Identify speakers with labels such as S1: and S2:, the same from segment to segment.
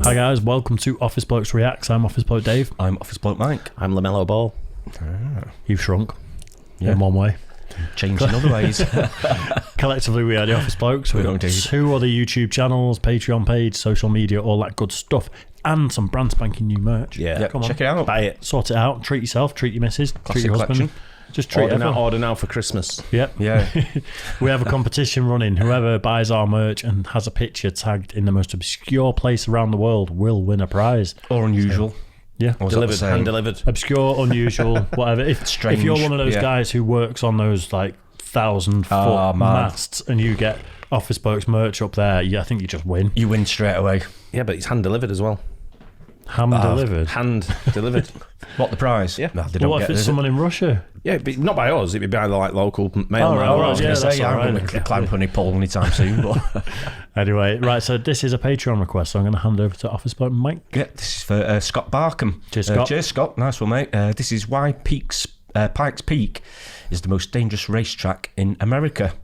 S1: Hi guys, welcome to Office Blokes Reacts. I'm Office Bloke Dave.
S2: I'm Office Bloke Mike.
S3: I'm LaMelo Ball.
S1: You've shrunk in one way.
S2: Changed in other ways.
S1: Collectively, we are the Office Blokes. We've got 2 other YouTube channels, Patreon page, social media, all that good stuff, and some brand spanking new merch.
S3: Yeah,
S1: come on,
S2: check it out.
S3: Buy it.
S1: Sort it out. Treat yourself. Treat your missus.
S2: Classic
S1: treat your husband.
S2: collection.
S1: Just treat everyone.
S3: Order now for Christmas.
S1: Yep.
S2: Yeah.
S1: We have a competition running. Whoever buys our merch and has a picture tagged in the most obscure place around the world will win a prize.
S2: Or unusual.
S1: Yeah.
S3: Delivered, hand delivered.
S1: Obscure, unusual, whatever.
S2: Strange.
S1: If you're one of those guys who works on those like 1,000-foot masts and you get Office Blokes merch up there, I think you just win.
S2: You win straight away.
S3: Yeah, but it's hand delivered as well.
S1: Hand delivered?
S3: Hand delivered.
S2: What, the prize?
S3: Yeah.
S2: No, they don't
S1: What
S2: get
S1: if it's someone in Russia?
S3: Yeah, but not by us. It'd be by the local mailman.
S1: Right, yeah, that's
S2: I
S1: all right.
S2: won't climb on any pole anytime soon. But
S1: Anyway, right, so this is a Patreon request, so I'm going to hand over to Office Bloke Mike.
S2: yeah, this is for Scott Barkham.
S1: Cheers, Scott.
S2: Cheers, Scott. Nice one, mate. This is why Pikes Peak is the most dangerous racetrack in America.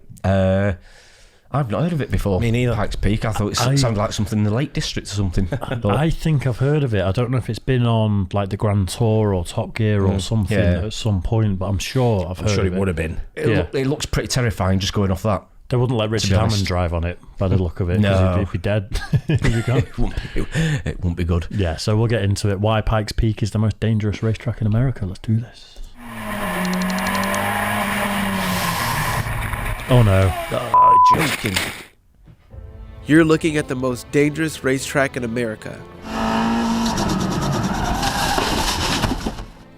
S2: I've not heard of it before.
S3: Me neither.
S2: Pikes Peak. I thought it sounded like something in the Lake District or something. But
S1: I think I've heard of it. I don't know if it's been on like the Grand Tour or Top Gear or something at some point, but I'm sure I've heard
S3: I'm sure
S1: of
S3: it would have been.
S2: it looks pretty terrifying just going off that.
S1: They wouldn't let Richard Hammond drive on it by the look of it.
S2: No.
S1: He'd be dead. He'd be gone.
S2: It won't be good.
S1: Yeah, so we'll get into it. Why Pikes Peak is the most dangerous racetrack in America. Let's do this. Oh no.
S2: Oh, joking.
S4: You're looking at the most dangerous racetrack in America.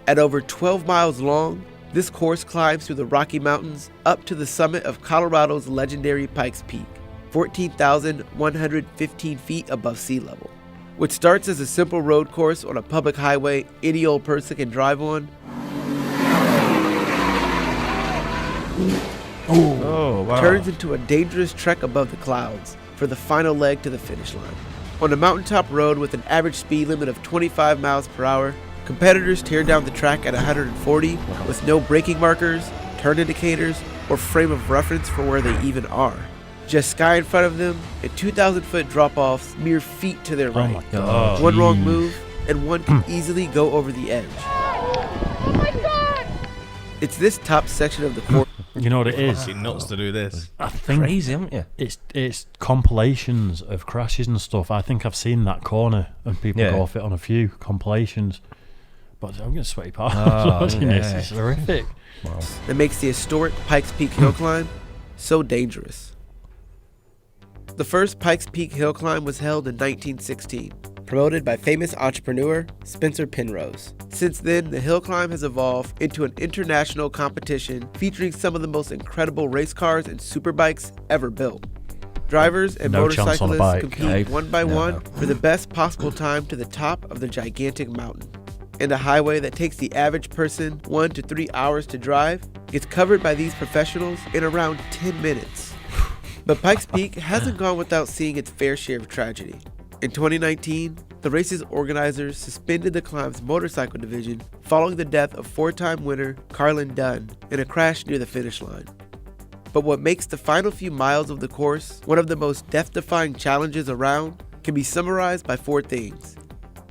S4: At over 12 miles long, this course climbs through the Rocky Mountains up to the summit of Colorado's legendary Pikes Peak, 14,115 feet above sea level. What starts as a simple road course on a public highway any old person can drive on,
S2: Oh, wow.
S4: turns into a dangerous trek above the clouds for the final leg to the finish line. On a mountaintop road with an average speed limit of 25 miles per hour, competitors tear down the track at 140 with no braking markers, turn indicators, or frame of reference for where they even are. Just sky in front of them and 2,000-foot drop-offs mere feet to their right.
S1: Oh my God.
S4: One wrong move and one can easily go over the edge.
S5: Oh my God!
S4: It's this top section of the course.
S1: You know what it is?
S3: Fucking nuts to do this.
S1: I think
S2: Crazy, haven't you?
S1: it's compilations of crashes and stuff. I think I've seen that corner and people go off it on a few compilations. But I'm going to sweaty past watching this. It's horrific.
S2: Wow.
S4: that makes the historic Pikes Peak hill climb so dangerous. The first Pikes Peak hill climb was held in 1916, promoted by famous entrepreneur Spencer Penrose. Since then, the hill climb has evolved into an international competition featuring some of the most incredible race cars and superbikes ever built. Drivers and
S1: No chance on a
S4: motorcyclists
S1: bike.
S4: compete one by one for the best possible time to the top of the gigantic mountain. And a highway that takes the average person 1 to 3 hours to drive gets covered by these professionals in around 10 minutes. But Pikes Peak hasn't gone without seeing its fair share of tragedy. In 2019, the race's organizers suspended the climb's motorcycle division following the death of 4-time winner Carlin Dunn in a crash near the finish line. But what makes the final few miles of the course one of the most death-defying challenges around can be summarized by 4 things: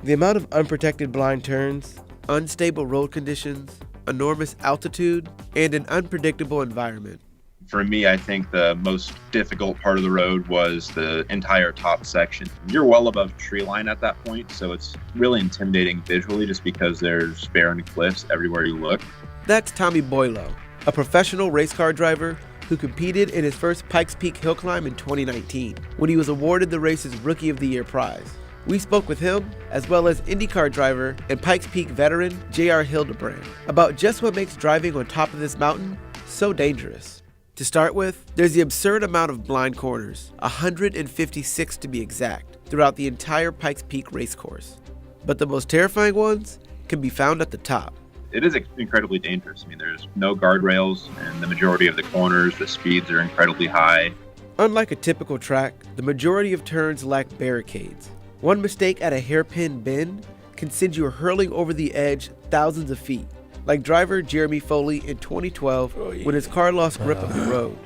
S4: the amount of unprotected blind turns, unstable road conditions, enormous altitude, and an unpredictable environment.
S6: For me, I think the most difficult part of the road was the entire top section. You're well above tree line at that point, so it's really intimidating visually just because there's barren cliffs everywhere you look.
S4: That's Tommy Boylo, a professional race car driver who competed in his first Pikes Peak hill climb in 2019, when he was awarded the race's Rookie of the Year prize. We spoke with him, as well as IndyCar driver and Pikes Peak veteran J.R. Hildebrand, about just what makes driving on top of this mountain so dangerous. To start with, there's the absurd amount of blind corners, 156 to be exact, throughout the entire Pikes Peak racecourse. But the most terrifying ones can be found at the top.
S6: It is incredibly dangerous. I mean, there's no guardrails, and the majority of the corners, the speeds are incredibly high.
S4: Unlike a typical track, the majority of turns lack barricades. One mistake at a hairpin bend can send you hurling over the edge thousands of feet, like driver Jeremy Foley in 2012 when his car lost grip of the road.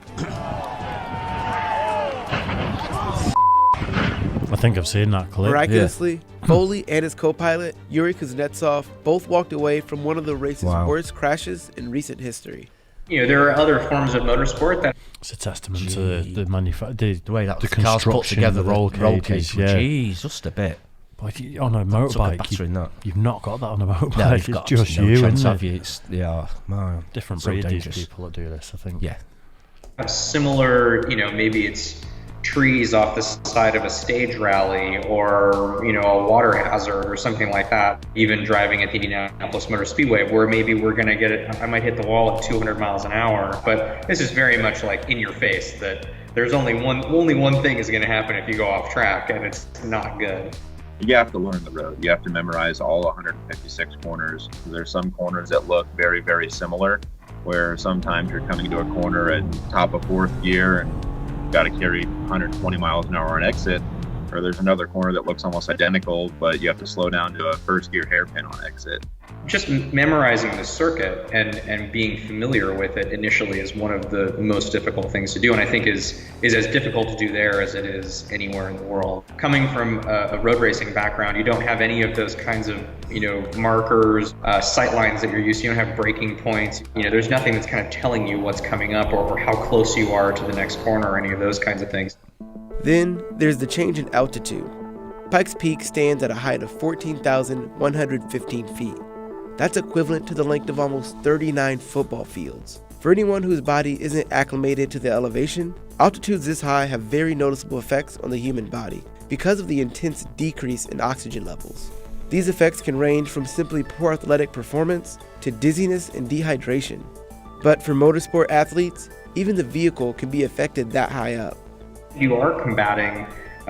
S1: I think I've seen that clip.
S4: Miraculously, Foley and his co-pilot, Yuri Kuznetsov, both walked away from one of the race's worst crashes in recent history.
S7: There are other forms of motorsport that...
S1: It's a testament to the
S2: way that
S1: the
S2: cars put together,
S1: the roll cages. Yeah.
S2: Jeez, just a bit.
S1: But on a motorbike, you've not got that on a motorbike.
S2: No,
S1: it's just you, isn't it?
S2: It's, man,
S1: different
S2: so
S1: breed, these
S2: dangerous.
S1: people that do this, I think.
S2: Yeah.
S7: Similar, maybe it's trees off the side of a stage rally or, a water hazard or something like that. Even driving at the Indianapolis Motor Speedway, where maybe we're going to get it, I might hit the wall at 200 miles an hour. But this is very much like in your face that there's only one thing is going to happen if you go off track, and it's not good.
S6: You have to learn the road. You have to memorize all 156 corners. There's some corners that look very, very similar, where sometimes you're coming to a corner at top of fourth gear and got to carry 120 miles an hour on exit, or there's another corner that looks almost identical, but you have to slow down to a first gear hairpin on exit.
S7: Just memorizing the circuit and being familiar with it initially is one of the most difficult things to do, and I think is as difficult to do there as it is anywhere in the world. Coming from a road racing background, you don't have any of those kinds of markers, sight lines that you're used to. You don't have braking points. There's nothing that's kind of telling you what's coming up or how close you are to the next corner or any of those kinds of things.
S4: Then there's the change in altitude. Pikes Peak stands at a height of 14,115 feet. That's equivalent to the length of almost 39 football fields. For anyone whose body isn't acclimated to the elevation, altitudes this high have very noticeable effects on the human body because of the intense decrease in oxygen levels. These effects can range from simply poor athletic performance to dizziness and dehydration. But for motorsport athletes, even the vehicle can be affected that high up.
S7: You are combating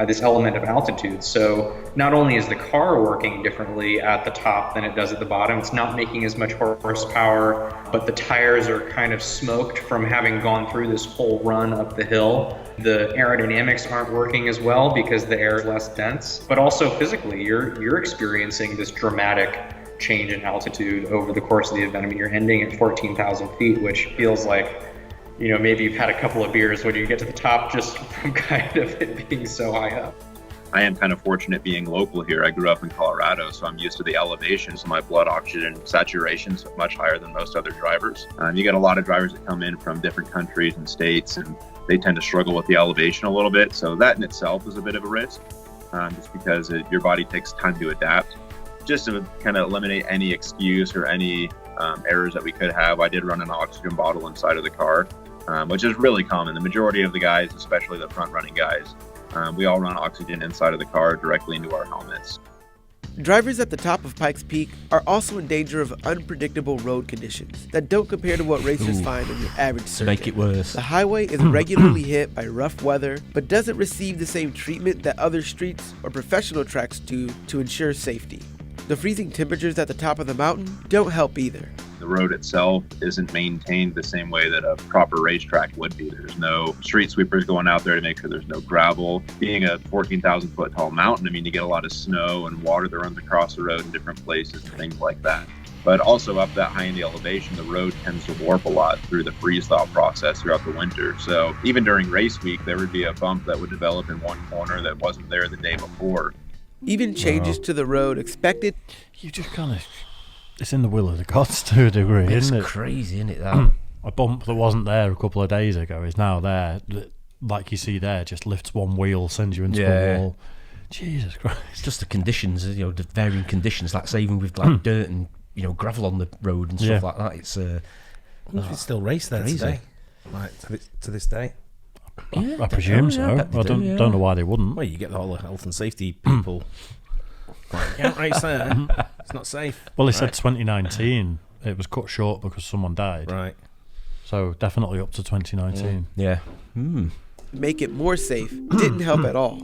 S7: this element of altitude. So not only is the car working differently at the top than it does at the bottom, it's not making as much horsepower, but the tires are kind of smoked from having gone through this whole run up the hill. The aerodynamics aren't working as well because the air is less dense, but also physically you're experiencing this dramatic change in altitude over the course of the event. I mean, you're ending at 14,000 feet, which feels like maybe you've had a couple of beers when you get to the top just from kind of it being so high up.
S6: I am kind of fortunate being local here. I grew up in Colorado, so I'm used to the elevations. My blood oxygen saturation is much higher than most other drivers. You get a lot of drivers that come in from different countries and states, and they tend to struggle with the elevation a little bit. So that in itself is a bit of a risk, just because your body takes time to adapt. Just to kind of eliminate any excuse or any errors that we could have, I did run an oxygen bottle inside of the car, which is really common. The majority of the guys, especially the front running guys, we all run oxygen inside of the car directly into our helmets.
S4: Drivers at the top of Pikes Peak are also in danger of unpredictable road conditions that don't compare to what racers find on your average circuit.
S2: Make it worse.
S4: The highway is regularly hit by rough weather, but doesn't receive the same treatment that other streets or professional tracks do to ensure safety. The freezing temperatures at the top of the mountain don't help either.
S6: The road itself isn't maintained the same way that a proper racetrack would be. There's no street sweepers going out there to make sure there's no gravel. Being a 14,000 foot tall mountain, I mean, you get a lot of snow and water that runs across the road in different places and things like that. But also up that high in the elevation, the road tends to warp a lot through the freeze-thaw process throughout the winter. So even during race week, there would be a bump that would develop in one corner that wasn't there the day before.
S4: Even changes to the road expected.
S1: You just kind of, it's in the will of the gods to a degree, isn't it?
S2: It's crazy, isn't it, that?
S1: A bump that wasn't there a couple of days ago is now there. Like you see there, just lifts one wheel, sends you into a wall. Jesus Christ.
S2: It's just the conditions, the varying conditions, like say even with like dirt and, gravel on the road and stuff like that. It's
S3: you still race there
S2: crazy.
S3: Today, like to this day.
S1: I presume so. I don't know why they wouldn't.
S3: Well, you get the whole health and safety people. Like, you can't race there. It's not safe.
S1: Well, they said 2019. It was cut short because someone died.
S3: Right.
S1: So definitely up to 2019.
S2: Yeah.
S4: Make it more safe didn't help at all.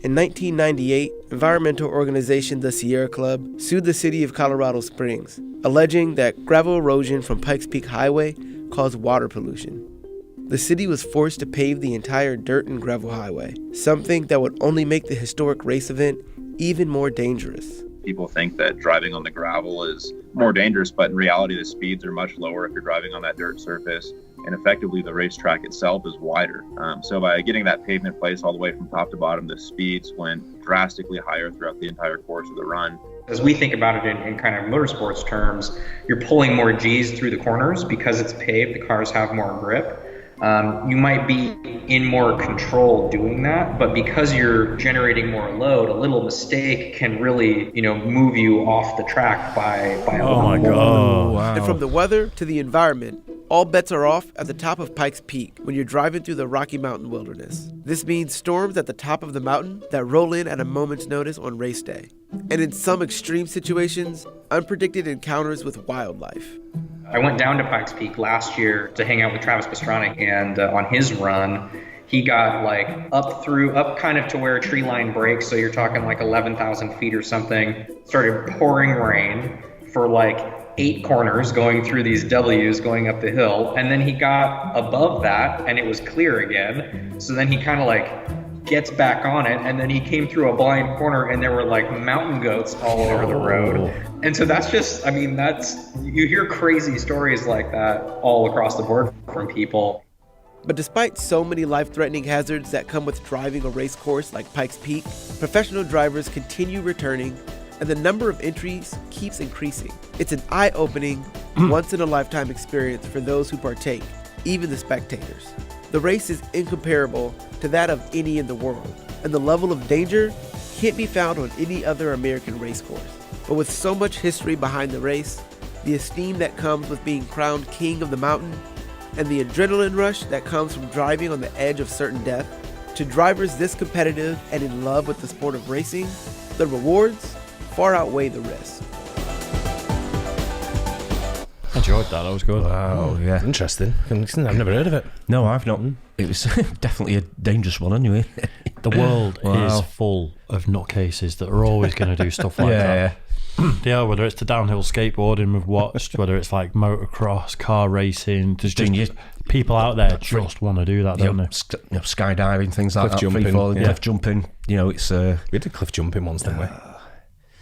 S4: In 1998, environmental organization the Sierra Club sued the city of Colorado Springs, alleging that gravel erosion from Pikes Peak Highway caused water pollution. The city was forced to pave the entire dirt and gravel highway, something that would only make the historic race event even more dangerous.
S6: People think that driving on the gravel is more dangerous, but in reality, the speeds are much lower if you're driving on that dirt surface. and effectively the racetrack itself is wider. So by getting that pavement place all the way from top to bottom, the speeds went drastically higher throughout the entire course of the run.
S7: As we think about it in kind of motorsports terms, you're pulling more G's through the corners because it's paved, the cars have more grip. You might be in more control doing that, but because you're generating more load, a little mistake can really, move you off the track by a lot.
S1: Oh my God.
S2: Wow.
S4: And from the weather to the environment, all bets are off at the top of Pikes Peak when you're driving through the Rocky Mountain wilderness. This means storms at the top of the mountain that roll in at a moment's notice on race day. And in some extreme situations, unpredicted encounters with wildlife.
S7: I went down to Pikes Peak last year to hang out with Travis Pastrana, and on his run, he got up kind of to where a tree line breaks, so you're talking 11,000 feet or something. Started pouring rain for 8 corners going through these W's going up the hill, and then he got above that and it was clear again. So then he kind of gets back on it, and then he came through a blind corner and there were mountain goats all over the road. And so that's just, you hear crazy stories like that all across the board from people.
S4: But despite so many life-threatening hazards that come with driving a race course like Pikes Peak, professional drivers continue returning, and the number of entries keeps increasing. It's an eye-opening, once-in-a-lifetime experience for those who partake, even the spectators. The race is incomparable to that of any in the world, and the level of danger can't be found on any other American race course. But with so much history behind the race, the esteem that comes with being crowned king of the mountain, and the adrenaline rush that comes from driving on the edge of certain death, to drivers this competitive and in love with the sport of racing, the rewards far outweigh the risk.
S1: Enjoyed that. That was good.
S2: Wow, yeah.
S3: Interesting. I've never heard of it.
S2: No, I've not. It was definitely a dangerous one anyway.
S1: The world is full of nutcases that are always going to do stuff like that. Yeah, whether it's the downhill skateboarding we've watched, whether it's motocross, car racing, there's just people out there just want to do that, don't they?
S2: Skydiving, things like
S3: Cliff
S2: that,
S3: jumping,
S2: free falling,
S3: yeah.
S2: cliff jumping. It's
S3: We did cliff jumping once, didn't we?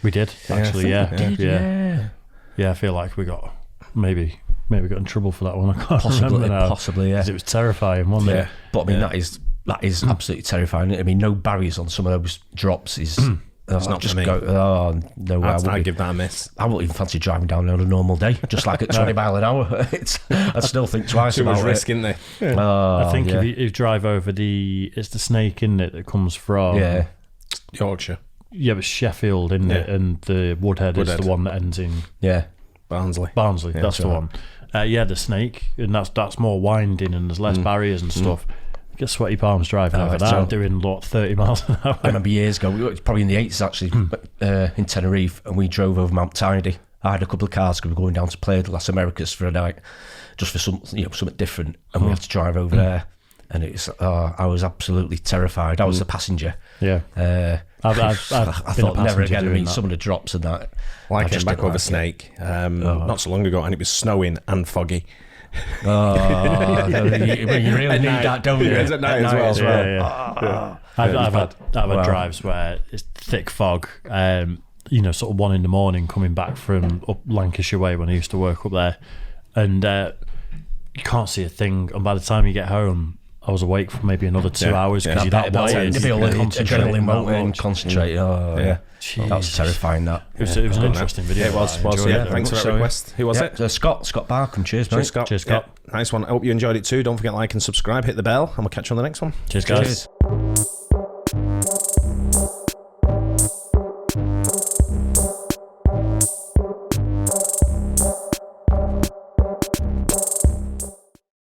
S1: We did, actually,
S2: yeah.
S1: Yeah, I feel like we got maybe got in trouble for that one. I can't remember now.
S2: Possibly, yeah.
S1: 'Cause it was terrifying, wasn't it?
S2: But I mean, that is absolutely terrifying. I mean, no barriers on some of those drops is.
S3: It's not
S2: just
S3: for me.
S2: No way.
S3: I'd give that a miss.
S2: I wouldn't even fancy driving down there on a normal day, just at 20 mile an hour. I'd still think twice
S3: Too
S2: about
S3: much
S2: it.
S3: risk, isn't there?
S1: I think if you drive over it's the Snake, isn't it, that comes from
S3: Yorkshire.
S1: Yeah, but Sheffield, isn't it? And the Woodhead is the one that ends in
S3: Barnsley.
S1: Yeah, that's the one. The Snake, and that's more winding and there's less barriers and stuff. Get sweaty palms driving over that, doing 30 miles an hour.
S2: I remember years ago, we were probably in the 80s actually, in Tenerife, and we drove over Mount Tidy. I had a couple of cars because we were going down to play the Las Americas for a night, just for something different, and we had to drive over there. And it's I was absolutely terrified. I was the passenger.
S1: Yeah.
S2: I thought never again meet some of the drops and that.
S3: Well, I came back over Snake not so long ago, and it was snowing and foggy.
S2: You really need that, don't you?
S3: It's at night as well.
S1: Yeah. I've had drives where it's thick fog, sort of 1 a.m. coming back from up Lancashire way when I used to work up there, and you can't see a thing, and by the time you get home I was awake for maybe another 2 hours because you're that wired.
S2: Adrenaline won't and concentrate. That was terrifying. That
S1: it was an interesting video.
S3: It was. Thanks for that request. Who was it?
S2: Scott Barkham. Cheers, mate.
S3: Scott.
S1: Cheers, Scott.
S3: Nice one. I hope you enjoyed it too. Don't forget to like and subscribe. Hit the bell, and we'll catch you on the next one.
S1: Cheers, guys.
S2: Cheers.